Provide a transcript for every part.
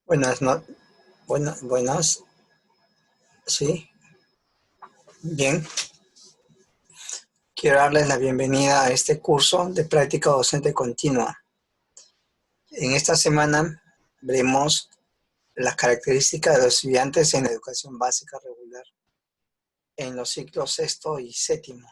Buenas, no, buenas, sí, bien. Quiero darles la bienvenida a este curso de práctica docente continua. En esta semana veremos las características de los estudiantes en la educación básica regular, en los ciclos sexto y séptimo.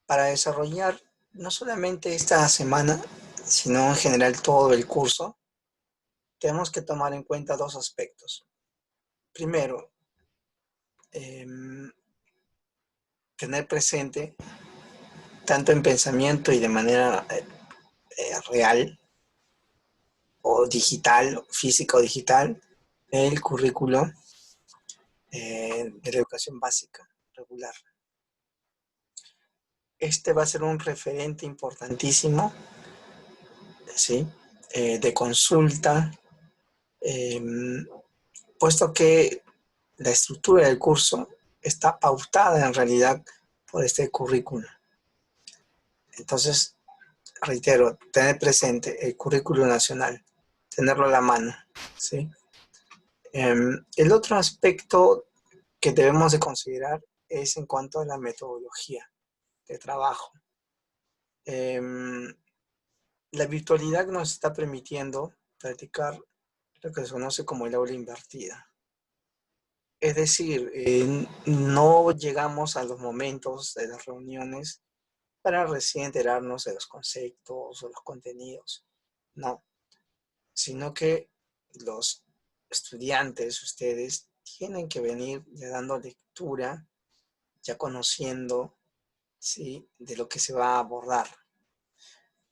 Para desarrollar no solamente esta semana, sino en general todo el curso, tenemos que tomar en cuenta dos aspectos. Primero, tener presente, tanto en pensamiento y de manera real o digital, física o digital, el currículo de la educación básica regular. Este va a ser un referente importantísimo, ¿sí? De consulta, puesto que la estructura del curso está pautada en realidad por este currículo. Entonces, reitero, tener presente el currículo nacional, tenerlo a la mano, ¿sí? El otro aspecto que debemos de considerar es en cuanto a la metodología de trabajo. La virtualidad nos está permitiendo practicar lo que se conoce como el aula invertida. Es decir, no llegamos a los momentos de las reuniones para recién enterarnos de los conceptos o los contenidos. No, sino que los estudiantes, ustedes, tienen que venir ya dando lectura, ya conociendo, ¿sí?, de lo que se va a abordar.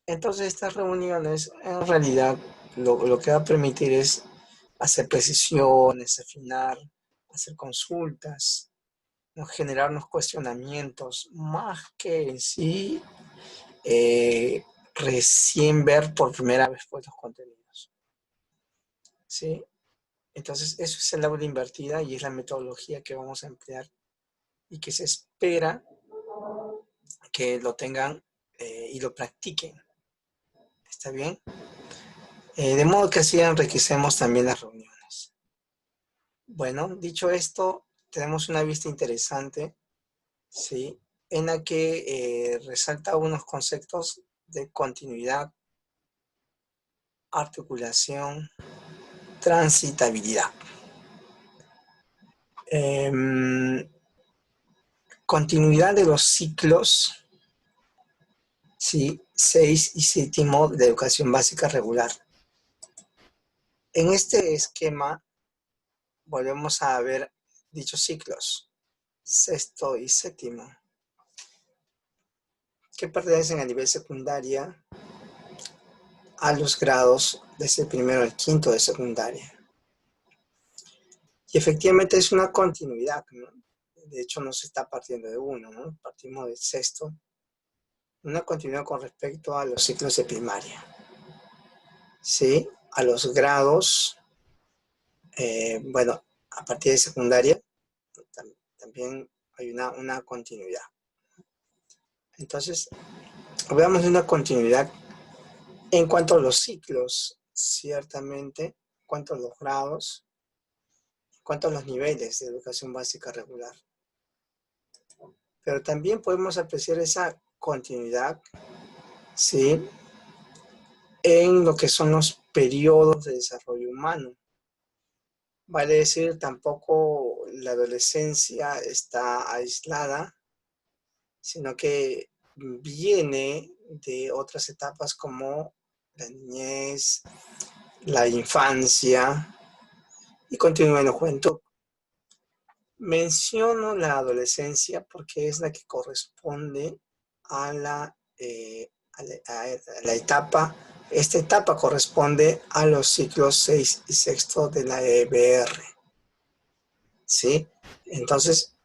Entonces estas reuniones en realidad lo que va a permitir es hacer precisiones, afinar, hacer consultas, ¿no?, generarnos cuestionamientos, más que en sí recién ver por primera vez pues, los contenidos. ¿Sí? Entonces eso es el aula invertida y es la metodología que vamos a emplear y que se espera que lo tengan y lo practiquen. ¿Está bien? De modo que así enriquecemos también las reuniones. Bueno, dicho esto, tenemos una vista interesante, ¿sí?, en la que resalta unos conceptos de continuidad, articulación, transitabilidad. Continuidad de los ciclos, ¿sí?, 6 y 7 de educación básica regular. En este esquema volvemos a ver dichos ciclos, sexto y séptimo, que pertenecen a nivel secundaria a los grados desde el primero al quinto de secundaria. Y efectivamente es una continuidad, ¿no? De hecho no se está partiendo de uno, ¿no? Partimos del sexto. Una continuidad con respecto a los ciclos de primaria. ¿Sí? A los grados, bueno, a partir de secundaria también hay una continuidad. Entonces, veamos una continuidad en cuanto a los ciclos, ciertamente, en cuanto a los grados, en cuanto a los niveles de educación básica regular. Pero también podemos apreciar esa continuidad, ¿sí?, en lo que son los periodos de desarrollo humano. Vale decir, tampoco la adolescencia está aislada, sino que viene de otras etapas como la niñez, la infancia y continúa en la juventud. Menciono la adolescencia porque es la que corresponde a la etapa. Esta etapa corresponde a los ciclos 6 y sexto de la EBR. ¿Sí? Entonces,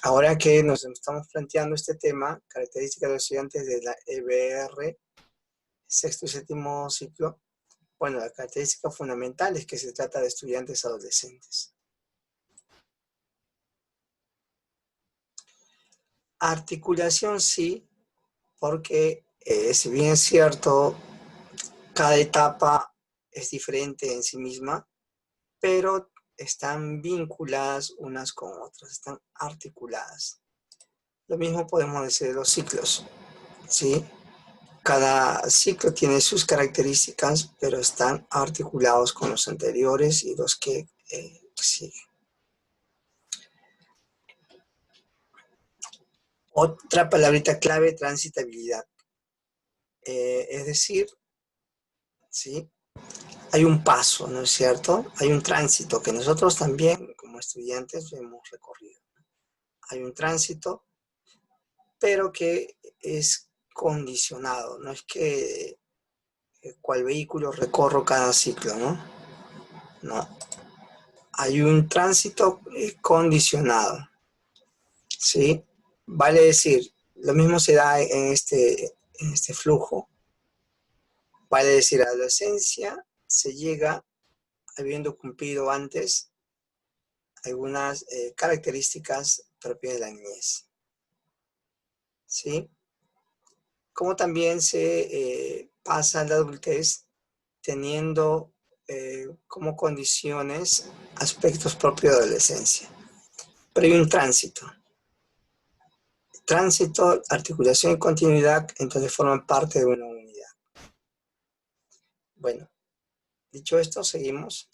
ahora que nos estamos planteando este tema, características de los estudiantes de la EBR, sexto y séptimo ciclo, bueno, la característica fundamental es que se trata de estudiantes adolescentes. Articulación sí, porque si bien es cierto, cada etapa es diferente en sí misma, pero están vinculadas unas con otras, están articuladas. Lo mismo podemos decir de los ciclos, ¿sí? Cada ciclo tiene sus características, pero están articulados con los anteriores y los que siguen. Otra palabrita clave, transitabilidad. Es decir, ¿sí? Hay un paso, ¿no es cierto? Hay un tránsito que nosotros también, como estudiantes, hemos recorrido. Hay un tránsito, pero que es condicionado. No es que cual vehículo recorro cada ciclo, ¿no? No. Hay un tránsito condicionado, ¿sí? Vale decir, lo mismo se da en este flujo. Vale decir, a la adolescencia se llega habiendo cumplido antes algunas características propias de la niñez, ¿sí? Como también se pasa a la adultez teniendo como condiciones aspectos propios de adolescencia. Pero hay un tránsito. Tránsito, articulación y continuidad, entonces forman parte de una unidad. Bueno, dicho esto, seguimos.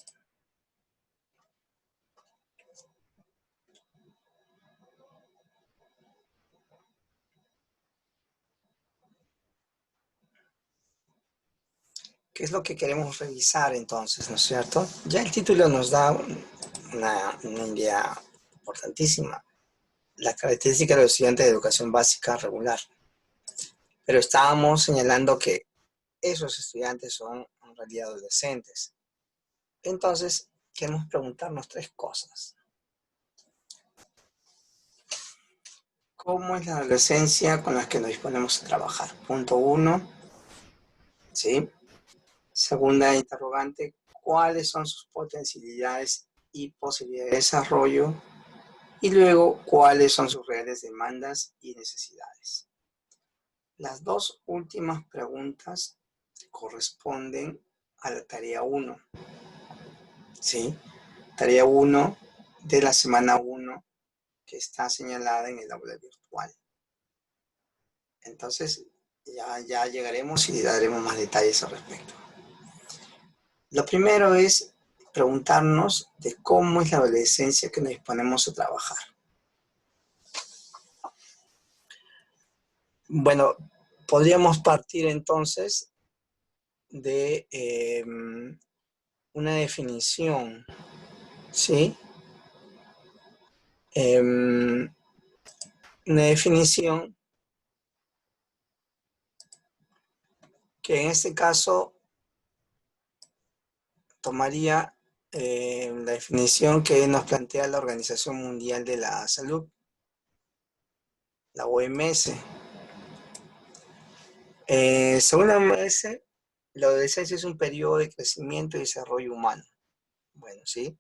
¿Qué es lo que queremos revisar entonces, no es cierto? Ya el título nos da una idea importantísima. La característica de los estudiantes de educación básica regular. Pero estábamos señalando que esos estudiantes son en realidad adolescentes. Entonces, queremos preguntarnos tres cosas. ¿Cómo es la adolescencia con la que nos disponemos a trabajar? Punto 1, ¿sí? Segunda interrogante, ¿cuáles son sus potencialidades y posibilidades de desarrollo? Y luego, ¿cuáles son sus reales demandas y necesidades? Las dos últimas preguntas corresponden a la tarea 1, ¿sí? Tarea 1 de la semana 1 que está señalada en el aula virtual. Entonces, ya llegaremos y daremos más detalles al respecto. Lo primero es preguntarnos de cómo es la adolescencia que nos disponemos a trabajar. Bueno, podríamos partir entonces de una definición, ¿sí? Una definición que en este caso tomaría la definición que nos plantea la Organización Mundial de la Salud, la OMS. Según la OMS, la adolescencia es un periodo de crecimiento y desarrollo humano. Bueno, ¿sí?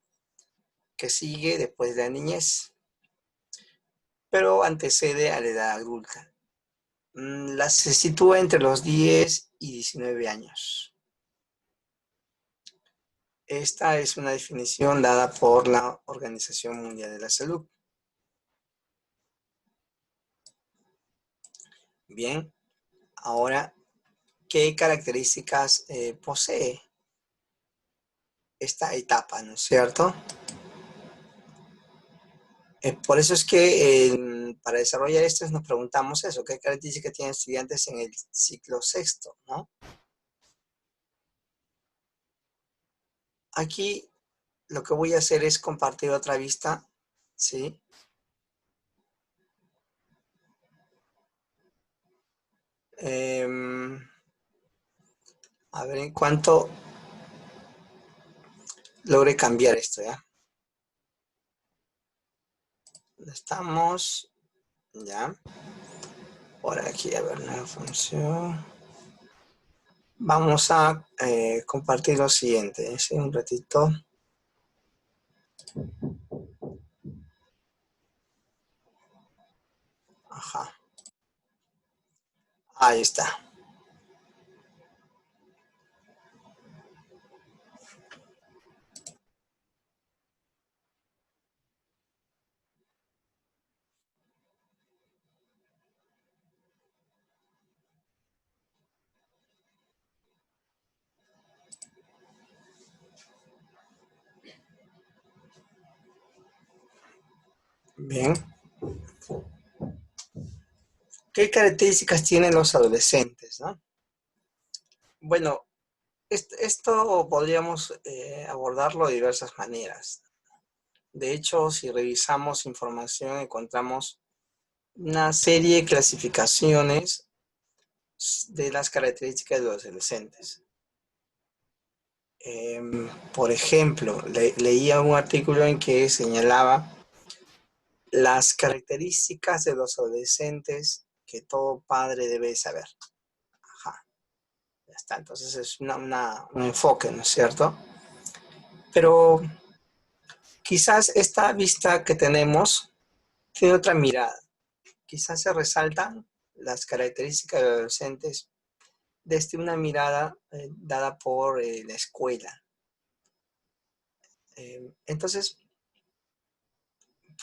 Que sigue después de la niñez, pero antecede a la edad adulta. Se sitúa entre los 10 y 19 años. Esta es una definición dada por la Organización Mundial de la Salud. Bien, ahora, ¿qué características posee esta etapa, no es cierto? Por eso es que para desarrollar esto nos preguntamos eso, ¿qué características tienen estudiantes en el ciclo sexto, ¿no? Aquí lo que voy a hacer es compartir otra vista, ¿sí? A ver en cuánto logre cambiar esto, ¿ya? Estamos, ya. Por aquí, a ver, nueva función. Vamos a compartir lo siguiente, ¿sí? Un ratito. Ajá. Ahí está. Bien. ¿Qué características tienen los adolescentes, no? Bueno, esto podríamos abordarlo de diversas maneras. De hecho, si revisamos información, encontramos una serie de clasificaciones de las características de los adolescentes. Por ejemplo, leía un artículo en que señalaba las características de los adolescentes que todo padre debe saber. Ajá, ya está. Entonces es un enfoque, ¿no es cierto? Pero quizás esta vista que tenemos tiene otra mirada. Quizás se resaltan las características de los adolescentes desde una mirada dada por la escuela. Entonces,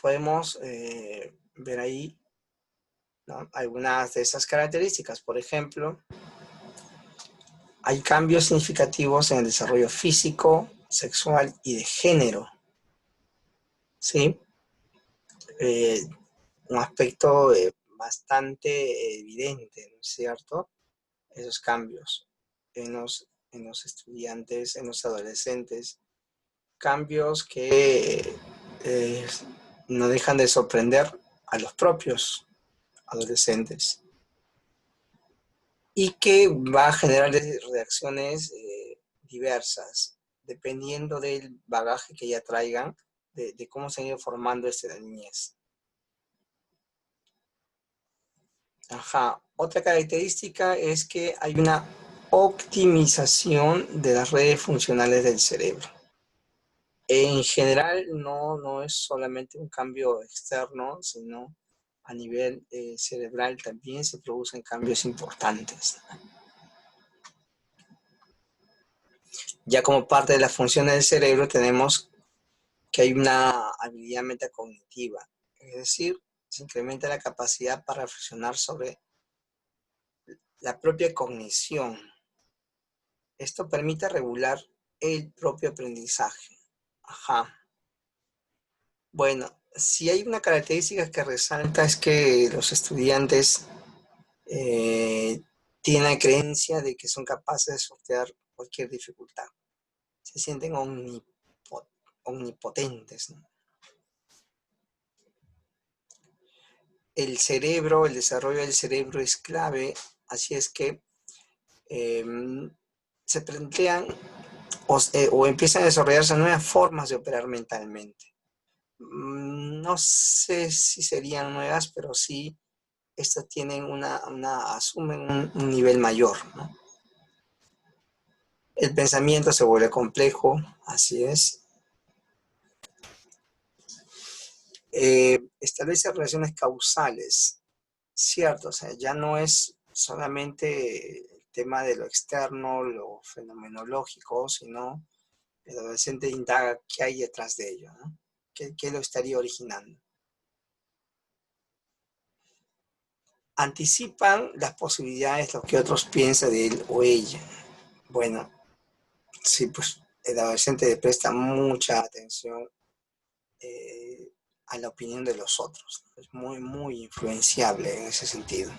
podemos ver ahí, ¿no?, algunas de esas características. Por ejemplo, hay cambios significativos en el desarrollo físico, sexual y de género. ¿Sí? Un aspecto bastante evidente, ¿no es cierto? Esos cambios en los estudiantes, en los adolescentes. Cambios que no dejan de sorprender a los propios adolescentes y que va a generar reacciones diversas, dependiendo del bagaje que ya traigan, de cómo se han ido formando desde la niñez. Ajá. Otra característica es que hay una optimización de las redes funcionales del cerebro. En general, no es solamente un cambio externo, sino a nivel cerebral también se producen cambios importantes. Ya como parte de la función del cerebro tenemos que hay una habilidad metacognitiva, es decir, se incrementa la capacidad para reflexionar sobre la propia cognición. Esto permite regular el propio aprendizaje. Ajá. Bueno, si hay una característica que resalta es que los estudiantes tienen la creencia de que son capaces de sortear cualquier dificultad. Se sienten omnipotentes, ¿no? El cerebro, el desarrollo del cerebro es clave, así es que se plantean o empiezan a desarrollarse nuevas formas de operar mentalmente. No sé si serían nuevas, pero sí estas tienen asumen un nivel mayor, ¿no? El pensamiento se vuelve complejo, así es. Establece relaciones causales, ¿cierto? O sea, ya no es solamente el tema de lo externo, lo fenomenológico, sino el adolescente indaga qué hay detrás de ello, ¿no? ¿Qué lo estaría originando? Anticipan las posibilidades, lo que otros piensan de él o ella. Bueno, sí, pues el adolescente le presta mucha atención a la opinión de los otros. Es muy influenciable en ese sentido.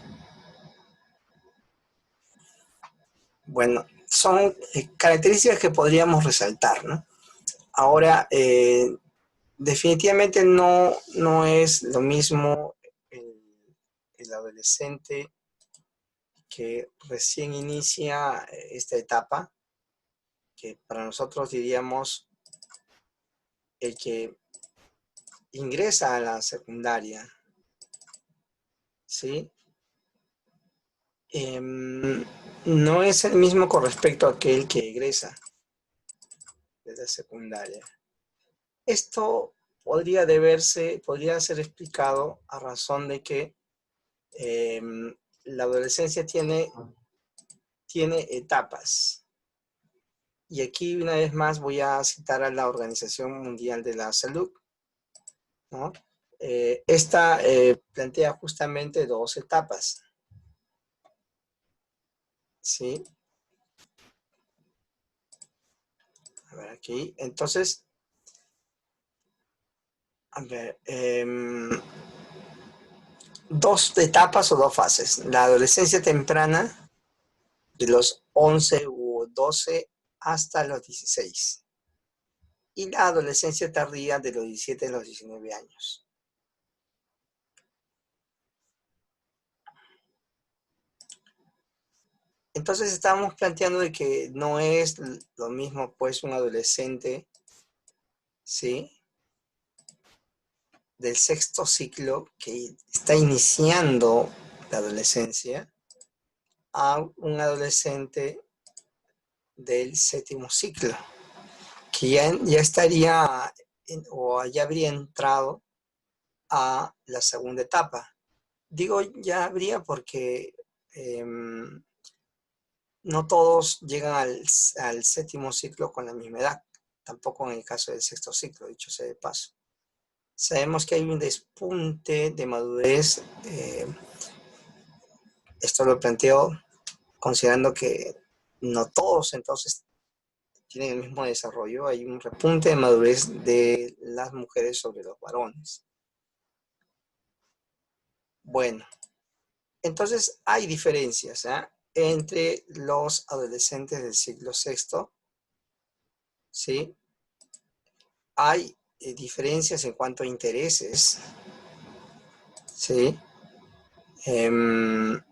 Bueno, son características que podríamos resaltar, ¿no? Ahora, definitivamente no es lo mismo el adolescente que recién inicia esta etapa, que para nosotros diríamos el que ingresa a la secundaria, ¿sí? No es el mismo con respecto a aquel que egresa de la secundaria. Esto podría ser explicado a razón de que la adolescencia tiene etapas. Y aquí una vez más voy a citar a la Organización Mundial de la Salud, ¿no? Esta plantea justamente dos etapas, ¿sí? A ver aquí. Entonces, a ver, dos etapas o dos fases. La adolescencia temprana, de los 11 u 12 hasta los 16. Y la adolescencia tardía, de los 17 a los 19 años. Entonces estamos planteando de que no es lo mismo, pues, un adolescente, ¿sí?, del sexto ciclo que está iniciando la adolescencia, a un adolescente del séptimo ciclo, que ya estaría o ya habría entrado a la segunda etapa. Digo ya habría porque no todos llegan al séptimo ciclo con la misma edad, tampoco en el caso del sexto ciclo, dicho sea de paso. Sabemos que hay un despunte de madurez, esto lo planteo considerando que no todos entonces tienen el mismo desarrollo, hay un repunte de madurez de las mujeres sobre los varones. Bueno, entonces hay diferencias entre los adolescentes del siglo sexto, ¿sí? Hay diferencias en cuanto a intereses, ¿sí? En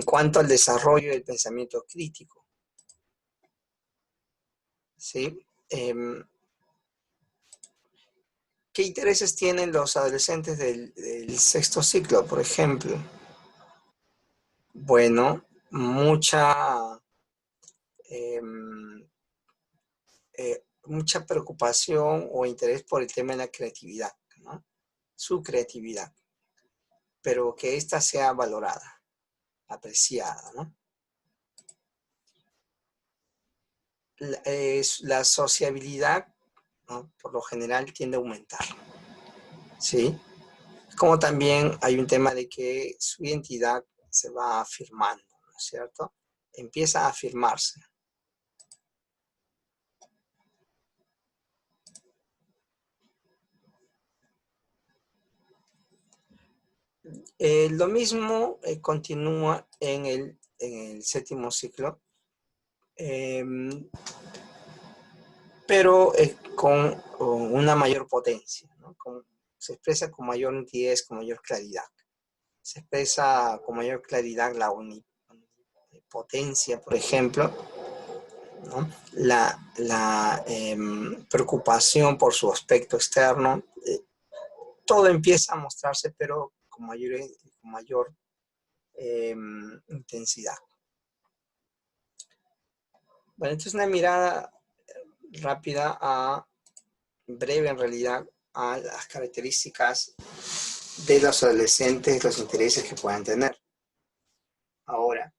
cuanto al desarrollo del pensamiento crítico, ¿sí? ¿Qué intereses tienen los adolescentes del sexto ciclo, por ejemplo? Bueno, mucha preocupación o interés por el tema de la creatividad, ¿no? Su creatividad, pero que ésta sea valorada, apreciada, ¿no? La sociabilidad, ¿no?, por lo general tiende a aumentar, ¿sí? Como también hay un tema de que su identidad se va afirmando, ¿no es cierto? Empieza a afirmarse. Lo mismo continúa en el séptimo ciclo, pero con una mayor potencia, ¿no? Se expresa con mayor nitidez, con mayor claridad. Se expresa con mayor claridad la omnipotencia, por ejemplo, ¿no? La preocupación por su aspecto externo. Todo empieza a mostrarse, pero con mayor intensidad. Bueno, esto es una mirada rápida, breve en realidad, a las características de los adolescentes, los intereses que puedan tener. Ahora,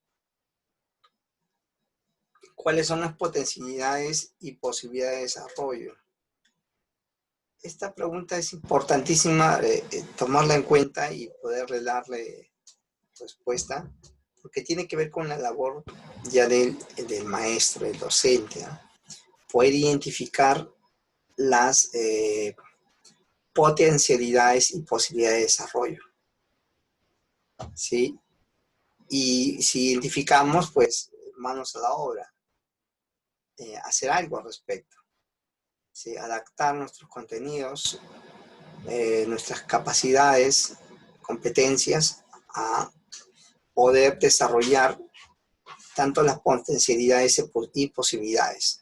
¿cuáles son las potencialidades y posibilidades de desarrollo? Esta pregunta es importantísima tomarla en cuenta y poderle darle respuesta, porque tiene que ver con la labor ya del maestro, del docente, ¿no? Poder identificar las potencialidades y posibilidades de desarrollo, ¿sí? Y si identificamos, pues manos a la obra, hacer algo al respecto, ¿sí? Adaptar nuestros contenidos, nuestras capacidades, competencias a poder desarrollar tanto las potencialidades y posibilidades.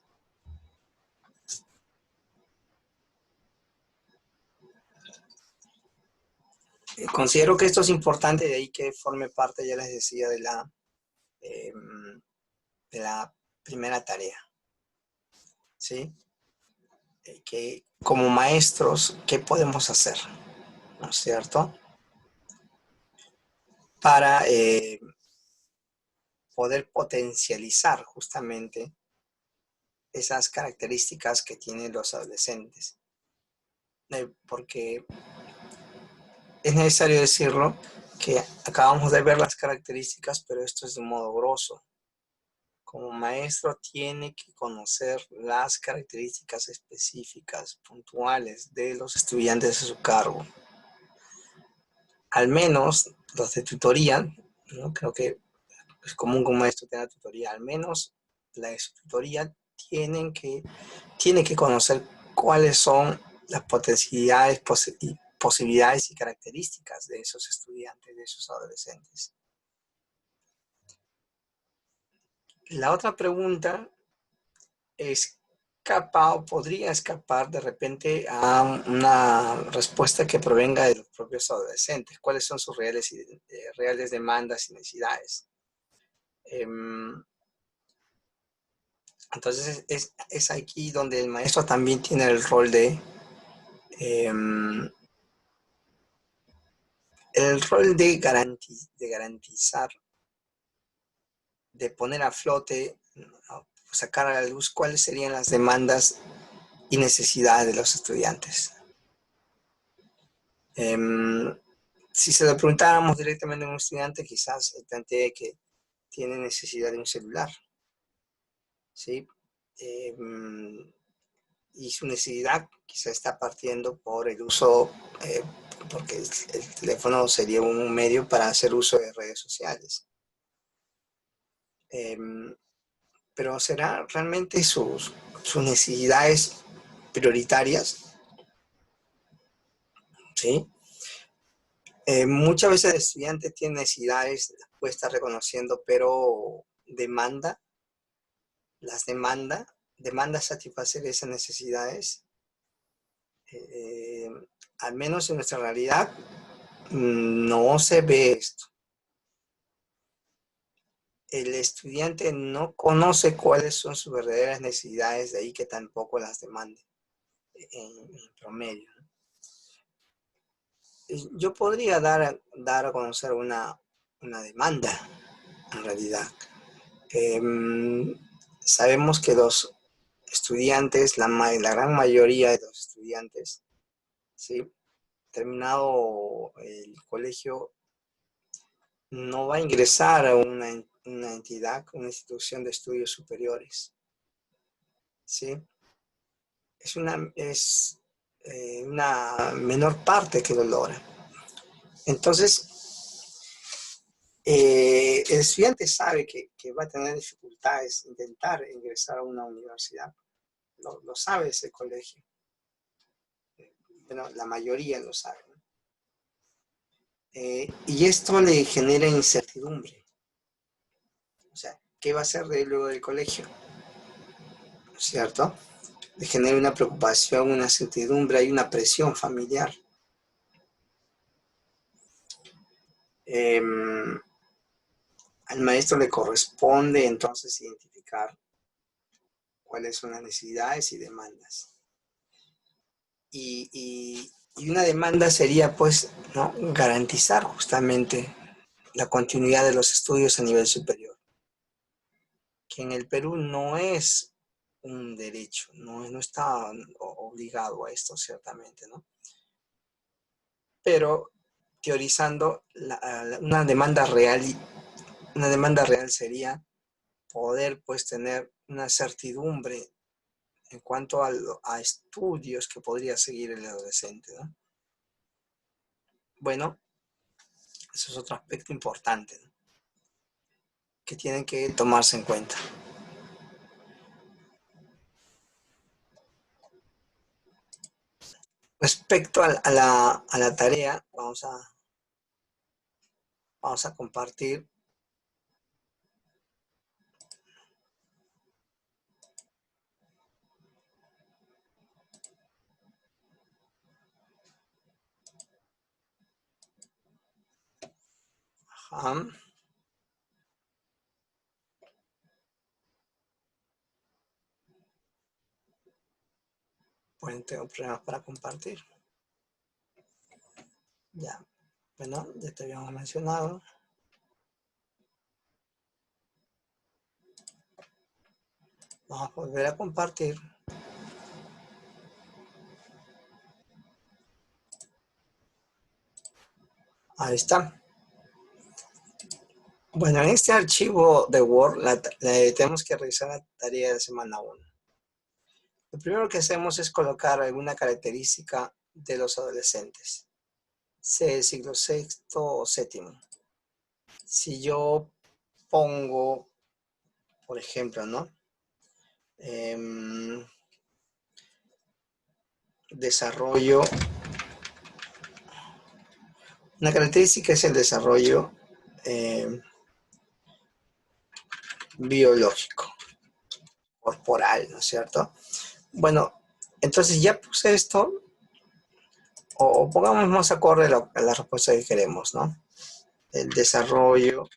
Considero que esto es importante, de ahí que forme parte, ya les decía, de la primera tarea, ¿sí? Que como maestros, ¿qué podemos hacer? ¿No es cierto? para poder potencializar justamente esas características que tienen los adolescentes. Porque es necesario decirlo que acabamos de ver las características, pero esto es de un modo grosso. Como maestro tiene que conocer las características específicas, puntuales de los estudiantes a su cargo. Al menos los de tutoría, ¿no? Creo que es común que un maestro tenga tutoría, al menos la de su tutoría tiene que conocer cuáles son las potencialidades, posibilidades y características de esos estudiantes, de esos adolescentes. La otra pregunta es, podría escapar de repente a una respuesta que provenga de los propios adolescentes. ¿Cuáles son sus reales demandas y necesidades? Entonces es aquí donde el maestro también tiene el rol de garantizar, de poner a flote, sacar a la luz cuáles serían las demandas y necesidades de los estudiantes. Si se lo preguntáramos directamente a un estudiante, quizás él plantee que tiene necesidad de un celular, ¿sí? Y su necesidad quizá está partiendo por el uso, porque el teléfono sería un medio para hacer uso de redes sociales. Pero ¿será realmente sus necesidades prioritarias? ¿Sí? Muchas veces el estudiante tiene necesidades, las puede estar reconociendo, pero demanda satisfacer esas necesidades. Al menos en nuestra realidad no se ve esto. El estudiante no conoce cuáles son sus verdaderas necesidades, de ahí que tampoco las demande en promedio. Yo podría dar a conocer una demanda, en realidad. Sabemos que los estudiantes, la gran mayoría de los estudiantes, ¿sí? Terminado el colegio, no va a ingresar a una entidad, una institución de estudios superiores, ¿sí? Es una menor parte que lo logra. Entonces, el estudiante sabe que va a tener dificultades intentar ingresar a una universidad. Lo sabe ese colegio. Bueno, la mayoría lo sabe. Y esto le genera incertidumbre. O sea, ¿qué va a hacer luego del colegio? ¿Cierto? Le genera una preocupación, una incertidumbre, hay una presión familiar. Al maestro le corresponde entonces identificar cuáles son las necesidades y demandas. Y una demanda sería, pues, ¿no?, garantizar justamente la continuidad de los estudios a nivel superior, que en el Perú no es un derecho, no está obligado a esto, ciertamente, ¿no? Pero teorizando, una demanda real sería poder, pues, tener una certidumbre en cuanto a estudios que podría seguir el adolescente, ¿no? Bueno, eso es otro aspecto importante, ¿no?, que tienen que tomarse en cuenta. Respecto a la tarea, vamos a compartir. Ajá. Bueno, tengo problemas para compartir. Ya, bueno, ya te habíamos mencionado. Vamos a volver a compartir. Ahí está. Bueno, en este archivo de Word tenemos que realizar la tarea de semana 1. Lo primero que hacemos es colocar alguna característica de los adolescentes, sea el siglo sexto o séptimo. Si yo pongo, por ejemplo, ¿no? Desarrollo. Una característica es el desarrollo biológico, corporal, ¿no es cierto? Bueno, entonces ya puse esto, o pongamos más acorde a la respuesta que queremos, ¿no? El desarrollo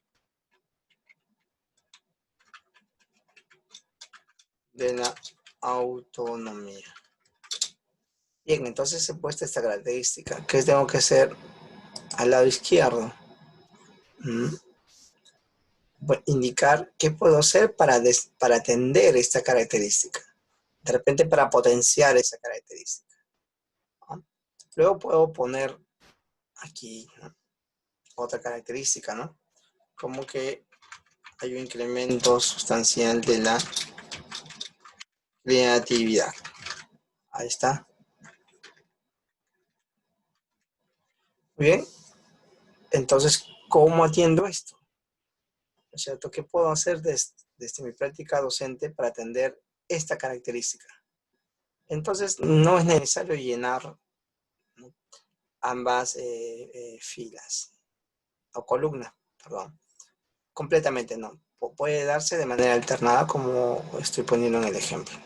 de la autonomía. Bien, entonces he puesto esta característica. ¿Qué tengo que hacer al lado izquierdo? Indicar qué puedo hacer para atender esta característica. De repente para potenciar esa característica, ¿no? Luego puedo poner aquí, ¿no?, otra característica, ¿no? Como que hay un incremento sustancial de la creatividad. Ahí está. Muy bien. Entonces, ¿cómo atiendo esto? ¿No es cierto? ¿Qué puedo hacer desde mi práctica docente para atender esta característica? Entonces, no es necesario llenar, ¿no?, ambas filas o columnas, perdón. Completamente no. Puede darse de manera alternada como estoy poniendo en el ejemplo.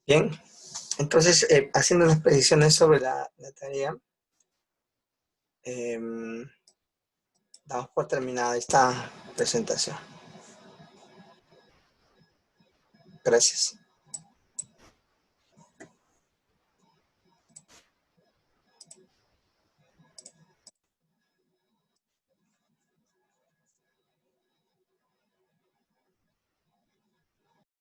Bien, entonces haciendo las precisiones sobre la tarea, damos por terminada esta presentación. Gracias.